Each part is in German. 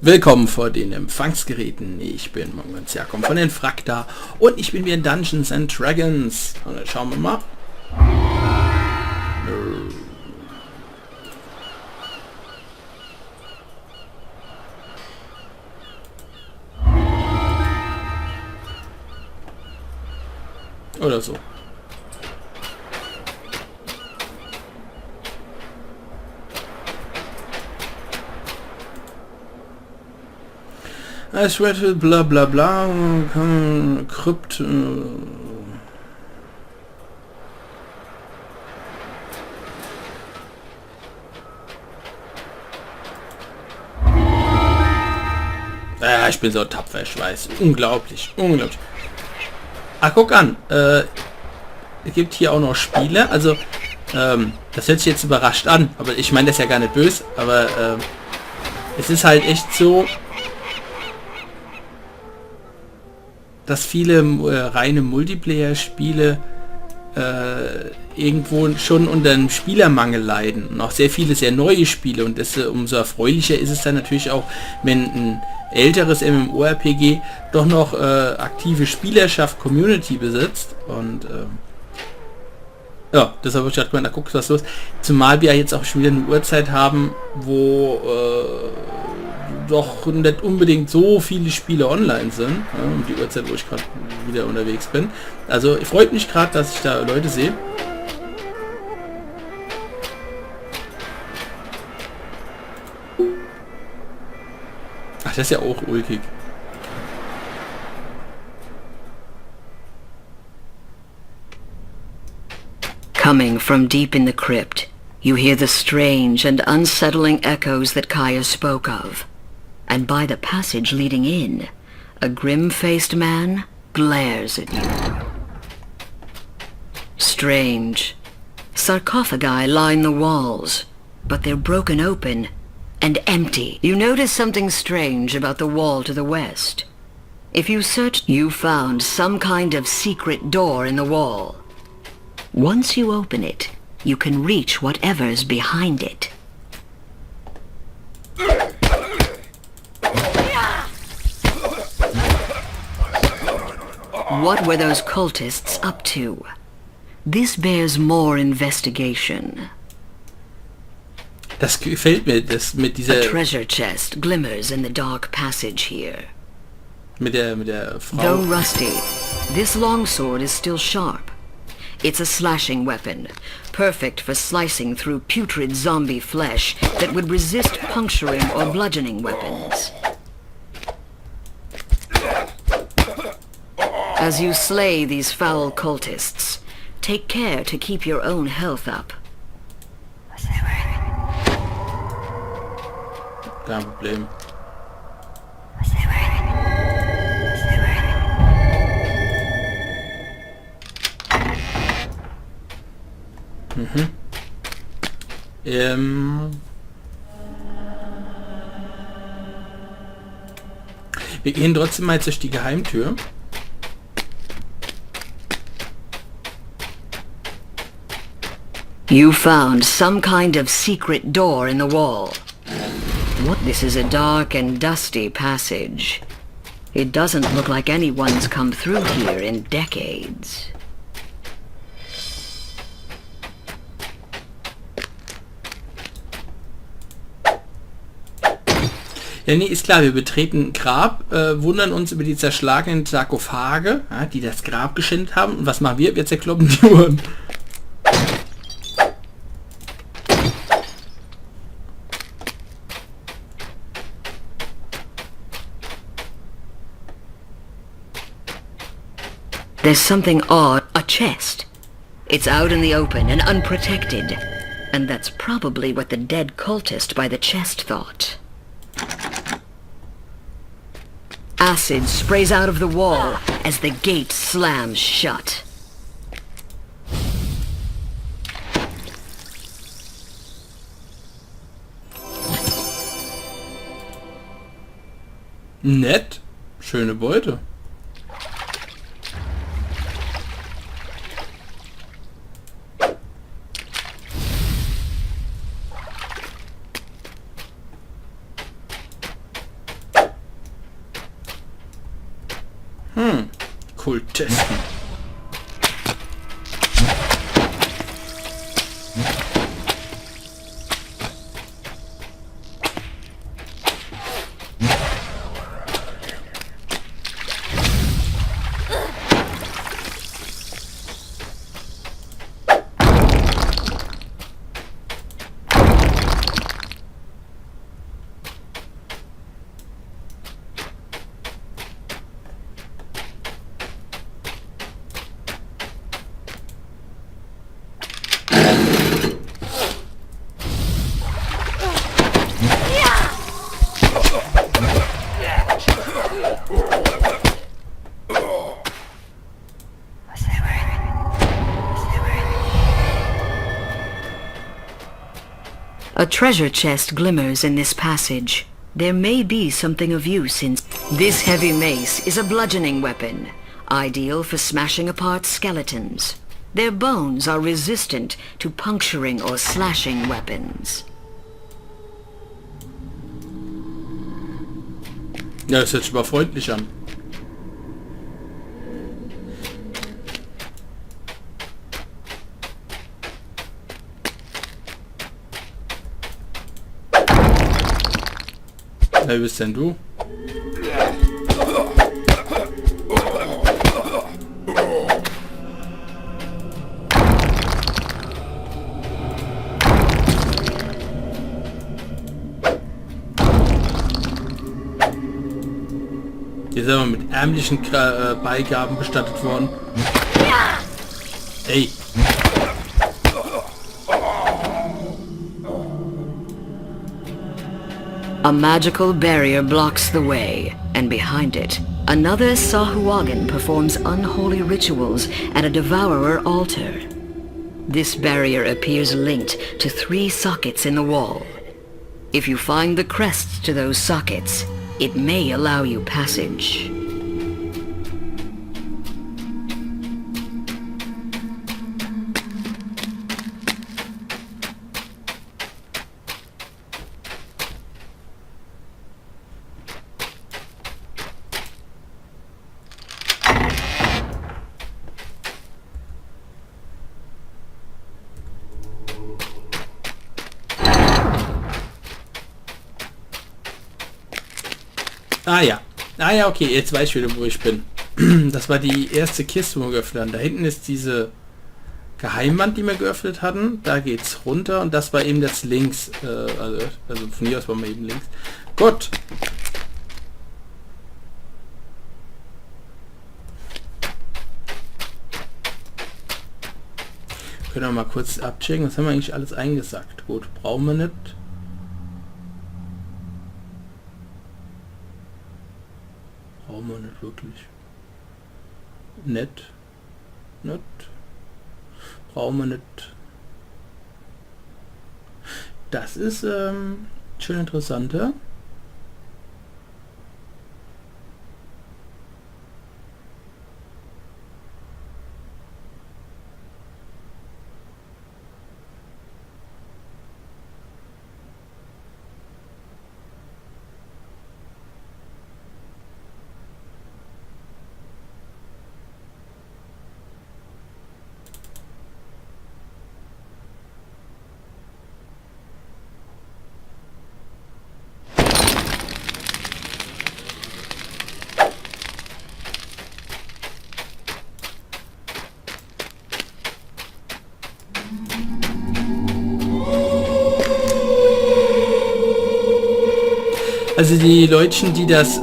Willkommen vor den Empfangsgeräten. Ich bin Jakob von Infracta und ich bin wieder in Dungeons and Dragons. Und dann schauen wir mal. Oder so. Es wird bla bla bla, Krypt... ich bin so tapfer, ich weiß. Unglaublich, unglaublich. Ach, guck an. Es gibt hier auch noch Spiele. Also, das hört sich jetzt überrascht an. Aber ich meine das ja gar nicht böse. Aber es ist halt echt so, dass viele reine Multiplayer-Spiele irgendwo schon unter einem Spielermangel leiden. Und auch sehr viele sehr neue Spiele. Und das, umso erfreulicher ist es dann natürlich auch, wenn ein älteres MMORPG doch noch aktive Spielerschaft, Community besitzt. Und ja, deshalb habe ich gerade gemeint, da guckst du was los. Zumal wir jetzt auch schon wieder eine Uhrzeit haben, wo doch nicht unbedingt so viele Spiele online sind, um die Uhrzeit, wo ich gerade wieder unterwegs bin. Also freut mich gerade, dass ich da Leute sehe. Ach, das ist ja auch ulkig. Coming from deep in the crypt, you hear the strange and unsettling echoes that Kaya spoke of. And by the passage leading in, a grim-faced man glares at you. Strange. Sarcophagi line the walls, but they're broken open and empty. You notice something strange about the wall to the west. If you search, you found some kind of secret door in the wall. Once you open it, you can reach whatever's behind it. What were those cultists up to? This bears more investigation. Das gefällt mir, das mit dieser... A treasure chest glimmers in the dark passage here. Mit der Frau. Though rusty, this longsword is still sharp. It's a slashing weapon, perfect for slicing through putrid zombie flesh that would resist puncturing or bludgeoning weapons. As you slay these foul cultists, take care to keep your own health up. Kein Problem. Wir gehen trotzdem mal jetzt durch die Geheimtür. You found some kind of secret door in the wall. What? This is a dark and dusty passage. It doesn't look like anyone's come through here in decades. Ja, nee, ist klar, wir betreten ein Grab, wundern uns über die zerschlagenen Sarkophage, ja, die das Grab geschändet haben. Und was machen wir? Wir zerkloppen die Uhren. There's something odd. A chest. It's out in the open and unprotected. And that's probably what the dead cultist by the chest thought. Acid sprays out of the wall as the gate slams shut. Nett. Schöne Beute. Cool testen. A treasure chest glimmers in this passage. There may be something of use in... This heavy mace is a bludgeoning weapon, ideal for smashing apart skeletons. Their bones are resistant to puncturing or slashing weapons. Ja, das hört sich aber freundlich an. Wer bist denn du? Hier sind wir mit ärmlichen Beigaben bestattet worden. Ey. A magical barrier blocks the way, and behind it, another Sahuagin performs unholy rituals at a devourer altar. This barrier appears linked to 3 sockets in the wall. If you find the crests to those sockets, it may allow you passage. Ah ja, okay, jetzt weiß ich wieder, wo ich bin. Das war die erste Kiste, wo wir geöffnet haben. Da hinten ist diese Geheimwand, die wir geöffnet hatten. Da geht's runter und das war eben das links. Also von hier aus waren wir eben links. Gut. Können wir mal kurz abchecken. Was haben wir eigentlich alles eingesackt? Gut, brauchen wir nicht. Brauchen wir nicht wirklich. Nett. Brauchen wir nicht. Das ist schön interessanter. Also die Leutchen, die das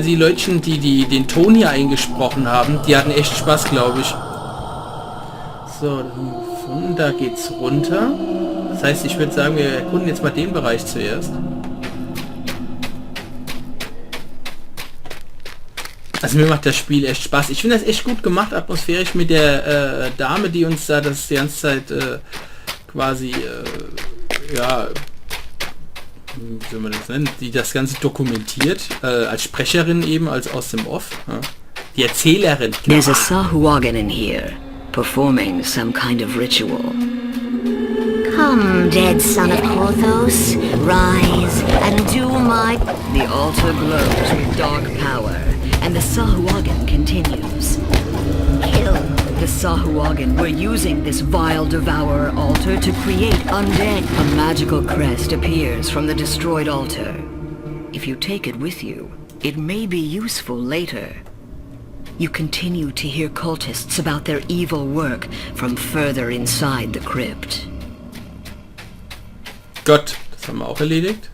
die Leutchen, die den Ton hier eingesprochen haben, die hatten echt Spaß, glaube ich. So, von da geht's runter. Das heißt, ich würde sagen, wir erkunden jetzt mal den Bereich zuerst. Also mir macht das Spiel echt Spaß. Ich finde das echt gut gemacht, atmosphärisch mit der Dame, die uns da das die ganze Zeit quasi ja wie soll man das nennen, die das Ganze dokumentiert, als Sprecherin eben, als aus dem Off. Ja. Die Erzählerin. There's a Sahuagin in here, performing some kind of ritual. Come, dead son of Korthos, rise and do my... The altar glows with dark power, and the Sahuagin continues. Kill the Sahuagin. We're using this vile devourer altar to create undead. A magical crest appears from the destroyed altar. If you take it with you, it may be useful later. You continue to hear cultists about their evil work from further inside the crypt. Gott, das haben wir auch erledigt.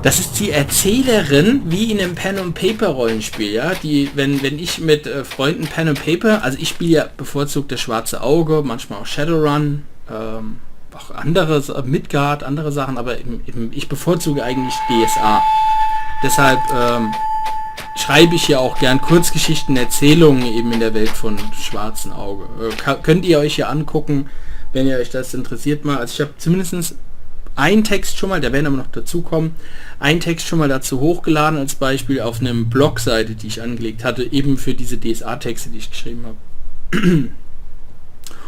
Das ist die Erzählerin, wie in einem Pen-and-Paper-Rollenspiel, ja, die, wenn ich mit Freunden Pen-and-Paper, also ich spiele ja bevorzugt das Schwarze Auge, manchmal auch Shadowrun, auch andere, Midgard, andere Sachen, aber ich bevorzuge eigentlich DSA. Deshalb schreibe ich ja auch gern Kurzgeschichten, Erzählungen eben in der Welt von Schwarzen Auge. Könnt ihr euch ja angucken, wenn ihr euch das interessiert mal. Also ich habe zumindest einen Text schon mal, der werden aber noch dazu kommen, einen Text schon mal dazu hochgeladen als Beispiel auf einem Blogseite, die ich angelegt hatte, eben für diese DSA-Texte, die ich geschrieben habe.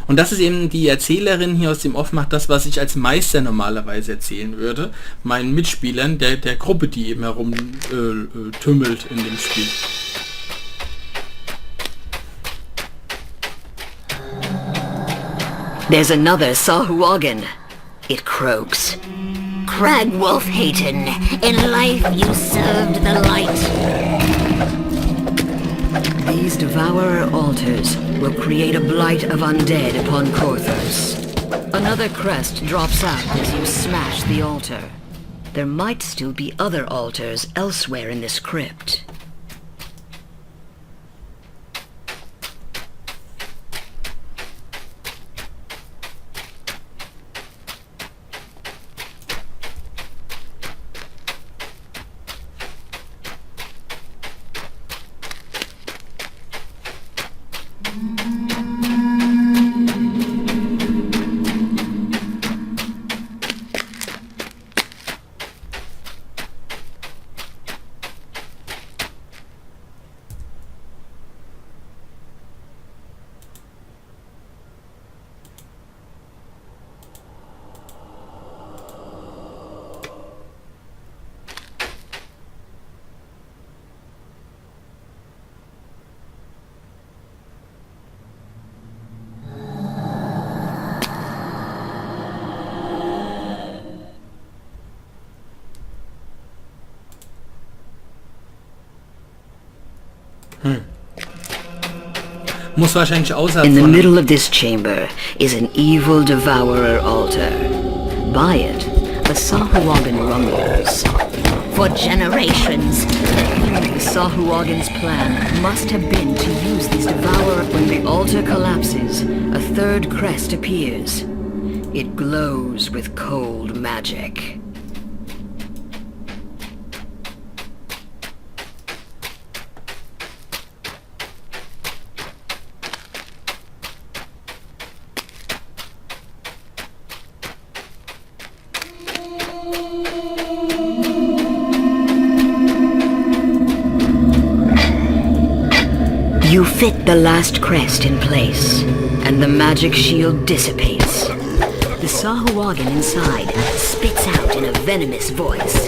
Und das ist eben die Erzählerin hier aus dem Off, macht das, was ich als Meister normalerweise erzählen würde, meinen Mitspielern, der Gruppe, die eben herum tümmelt in dem Spiel. There's another Sahuagin. It croaks. Crag Wolfhaten, in life you served the light. These devourer altars will create a blight of undead upon Korthos. Another crest drops out as you smash the altar. There might still be other altars elsewhere in this crypt. Muss wahrscheinlich außerhalb In the von... middle of this chamber is an evil devourer altar. By it, a Sahuagin rumbles. For generations, the Sahuagin's plan must have been to use these devourer. When the altar collapses, a third crest appears. It glows with cold magic. You fit the last crest in place, and the magic shield dissipates. The Sahuagin inside spits out in a venomous voice.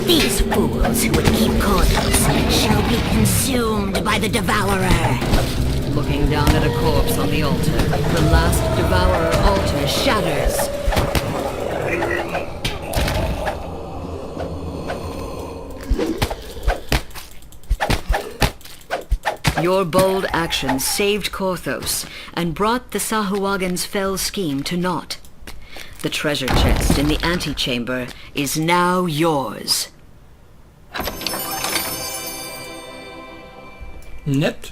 These fools who would keep Korthos shall be consumed by the Devourer. Looking down at a corpse on the altar, the last Devourer altar shatters. Your bold actions saved Korthos and brought the Sahuagin's fell scheme to naught. The treasure chest in the antechamber is now yours. Nett.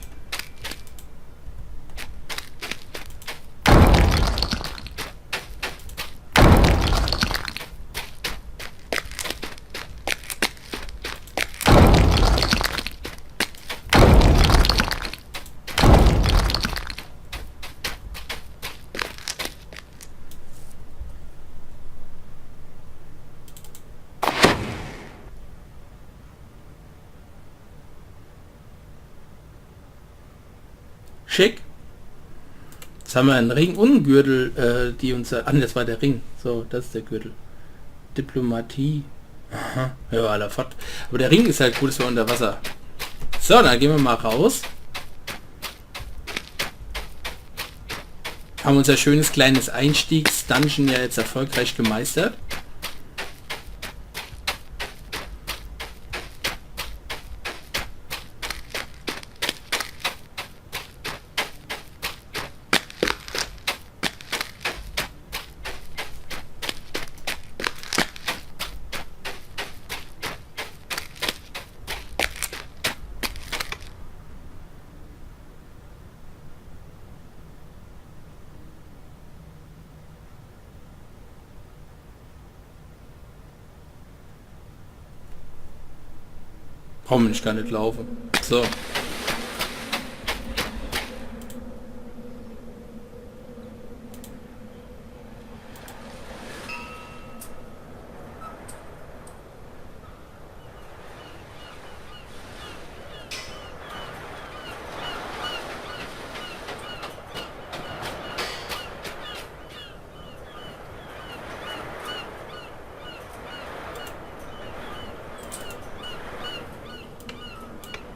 Schick. Jetzt haben wir einen Ring und einen Gürtel, die uns... das war der Ring. So, das ist der Gürtel. Diplomatie. Aha, ja, aller fort. Aber der Ring ist halt gut, ist unter Wasser. So, dann gehen wir mal raus. Haben unser schönes kleines Einstiegs-Dungeon ja jetzt erfolgreich gemeistert. Komm, ich kann nicht laufen. So.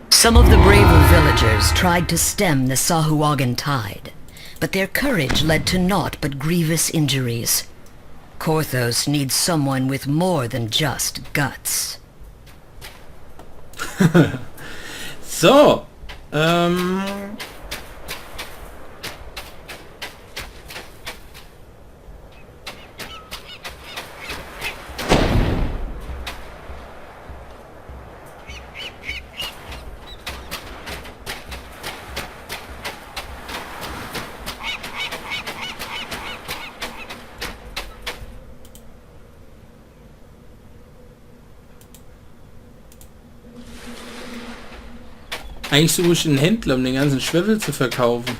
Some of the braver villagers tried to stem the Sahuagin tide, but their courage led to naught but grievous injuries. Korthos needs someone with more than just guts. So, eigentlich suche ich einen Händler, um den ganzen Schwefel zu verkaufen.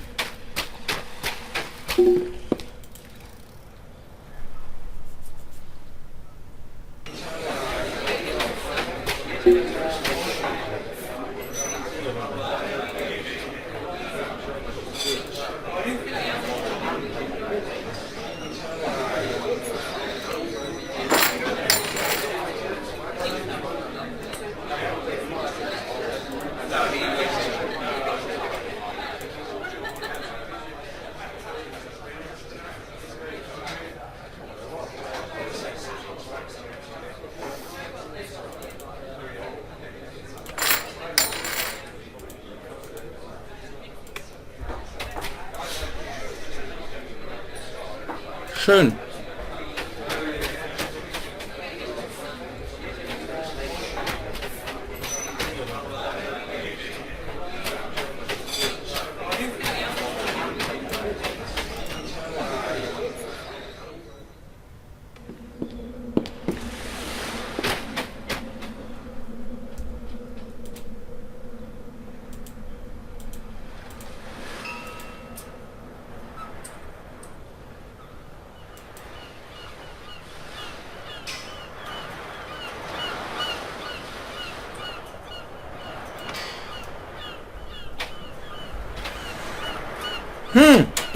Schön.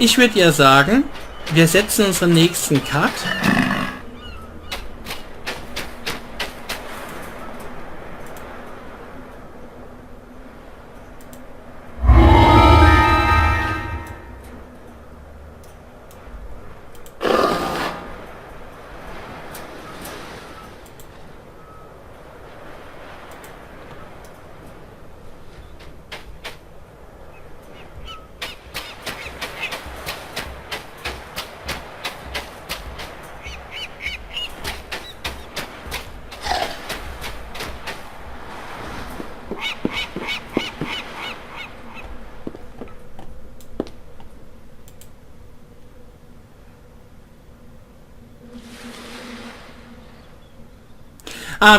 Ich würde ja sagen, wir setzen unseren nächsten Cut.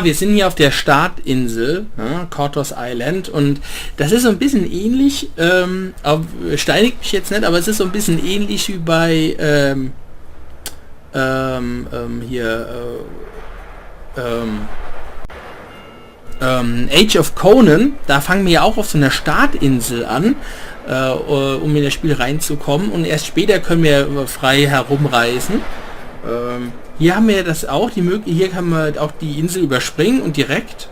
Wir sind hier auf der Startinsel, ja, Korthos Island, und das ist so ein bisschen ähnlich, steinigt mich jetzt nicht, aber es ist so ein bisschen ähnlich wie bei Age of Conan. Da fangen wir ja auch auf so einer Startinsel an, um in das Spiel reinzukommen, und erst später können wir frei herumreisen. Hier haben wir das auch, die Möglichkeit, hier kann man auch die Insel überspringen und direkt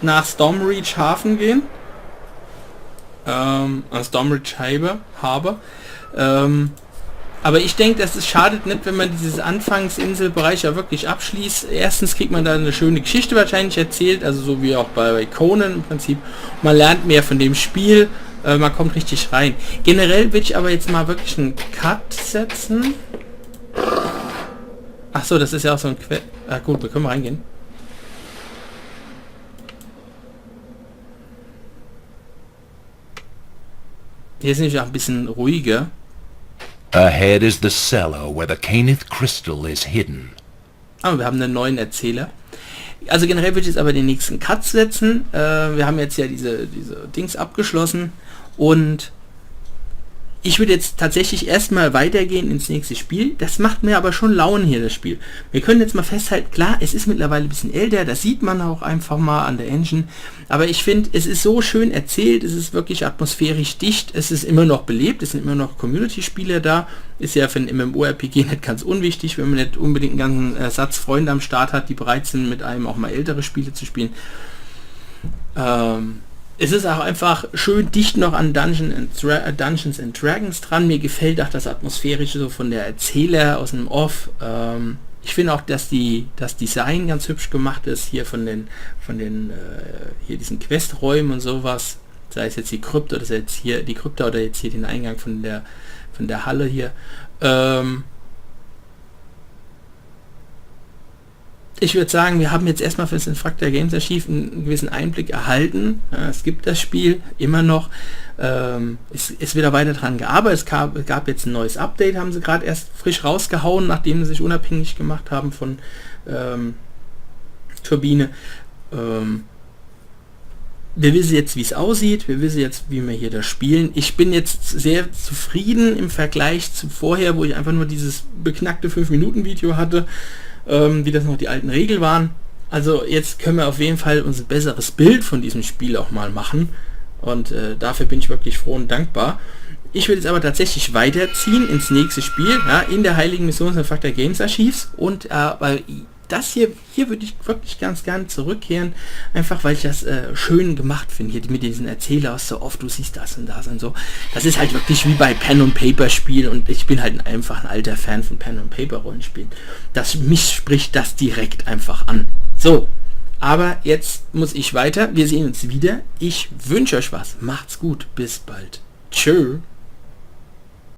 nach Stormreach Hafen gehen. Stormreach Harbor. Aber ich denke, dass es schadet nicht, wenn man dieses Anfangsinselbereich ja wirklich abschließt. Erstens kriegt man da eine schöne Geschichte wahrscheinlich erzählt, also so wie auch bei Conan im Prinzip. Man lernt mehr von dem Spiel, man kommt richtig rein. Generell würde ich aber jetzt mal wirklich einen Cut setzen. Ach so, das ist ja auch so ein gut, wir können mal reingehen. Hier ist nämlich auch ein bisschen ruhiger. Ahead is the cellar where the Caneth crystal is hidden. Aber wir haben einen neuen Erzähler. Also generell würde ich jetzt aber den nächsten Cut setzen. Wir haben jetzt ja diese Dings abgeschlossen und ich würde jetzt tatsächlich erstmal weitergehen ins nächste Spiel. Das macht mir aber schon Laune hier, das Spiel. Wir können jetzt mal festhalten, klar, es ist mittlerweile ein bisschen älter, das sieht man auch einfach mal an der Engine. Aber ich finde, es ist so schön erzählt, es ist wirklich atmosphärisch dicht, es ist immer noch belebt, es sind immer noch Community-Spieler da. Ist ja für ein MMORPG nicht ganz unwichtig, wenn man nicht unbedingt einen ganzen Satz Freunde am Start hat, die bereit sind, mit einem auch mal ältere Spiele zu spielen. Es ist auch einfach schön dicht noch an Dungeons and Dragons dran. Mir gefällt auch das Atmosphärische so von der Erzähler aus dem Off. Ich finde auch, dass das Design ganz hübsch gemacht ist, hier von den hier diesen Questräumen und sowas. Sei es jetzt die Krypta oder jetzt hier die Krypta oder jetzt hier den Eingang von der Halle hier. Ich würde sagen, wir haben jetzt erstmal für das Infracta GamesArchiv einen gewissen Einblick erhalten. Es gibt das Spiel immer noch. Es ist wieder weiter dran gearbeitet. Es gab jetzt ein neues Update, haben sie gerade erst frisch rausgehauen, nachdem sie sich unabhängig gemacht haben von Turbine. Wir wissen jetzt, wie es aussieht. Wir wissen jetzt, wie wir hier das spielen. Ich bin jetzt sehr zufrieden im Vergleich zu vorher, wo ich einfach nur dieses beknackte 5-Minuten-Video hatte. Wie das noch die alten Regeln waren. Also jetzt können wir auf jeden Fall uns ein besseres Bild von diesem Spiel auch mal machen und dafür bin ich wirklich froh und dankbar. Ich will jetzt aber tatsächlich weiterziehen ins nächste Spiel, ja, in der heiligen Mission des Infracta GamesArchivs, und weil das hier würde ich wirklich ganz gern zurückkehren, einfach weil ich das schön gemacht finde, hier mit diesen Erzähler aus so oft, du siehst das und das und so. Das ist halt wirklich wie bei Pen und Paper Spielen, und ich bin halt einfach ein alter Fan von Pen und Paper Rollenspielen. Mich spricht das direkt einfach an. So, aber jetzt muss ich weiter. Wir sehen uns wieder. Ich wünsche euch was. Macht's gut. Bis bald. Tschö.